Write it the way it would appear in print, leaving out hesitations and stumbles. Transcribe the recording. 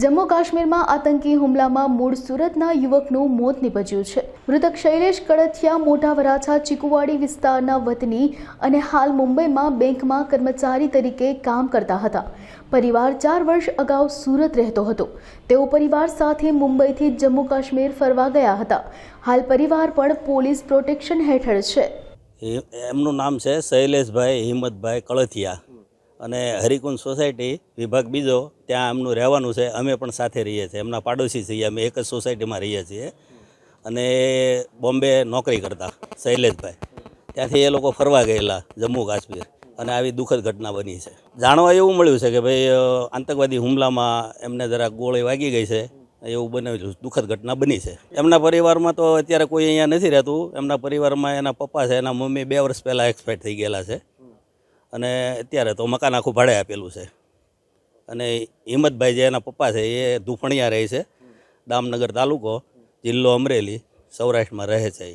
જમ્મુ કાશ્મીરમાં આતંકી હુમલામાં મૂળ સુરતના યુવકનું મોત નીપજ્યું છે। મૃતક શૈલેષ કળથિયા મોટા વરાછા ચીકુવાડી વિસ્તારના વતની અને હાલ મુંબઈમાં બેંકમાં કર્મચારી તરીકે કામ કરતા હતા। પરિવાર 4 વર્ષ અગાઉ સુરત રહેતો હતો। તેઓ પરિવાર સાથે મુંબઈથી જમ્મુ કાશ્મીર ફરવા ગયા હતા। હાલ પરિવાર પણ પોલીસ પ્રોટેક્શન હેઠળ છે। એમનું નામ છે શૈલેષભાઈ હિંમતભાઈ કળથિયા અને હરિકુંજ સોસાયટી વિભાગ બીજો ત્યાં એમનું રહેવાનું છે। અમે પણ સાથે રહીએ છીએ, એમના પાડોશી છીએ, અમે એક જ સોસાયટીમાં રહીએ છીએ અને બોમ્બે નોકરી કરતા શૈલેષભાઈ ત્યાંથી એ લોકો ફરવા ગયેલા જમ્મુ કાશ્મીર અને આવી દુઃખદ ઘટના બની છે। જાણવા એવું મળ્યું છે કે ભાઈ આતંકવાદી હુમલામાં એમને જરા ગોળી વાગી ગઈ છે એવું બનેલું દુઃખદ ઘટના બની છે। એમના પરિવારમાં તો અત્યારે કોઈ અહીંયા નથી રહેતું। એમના પરિવારમાં એના પપ્પા છે, એના મમ્મી 2 વર્ષ પહેલાં એક્સપાયર થઈ ગયેલા છે અને અત્યારે તો મકાન આખું ભાડે આપેલું છે। અને હિંમતભાઈ જે એના પપ્પા છે એ ધુફણિયા રહે છે, દામનગર તાલુકો, જિલ્લો અમરેલી, સૌરાષ્ટ્રમાં રહે છે।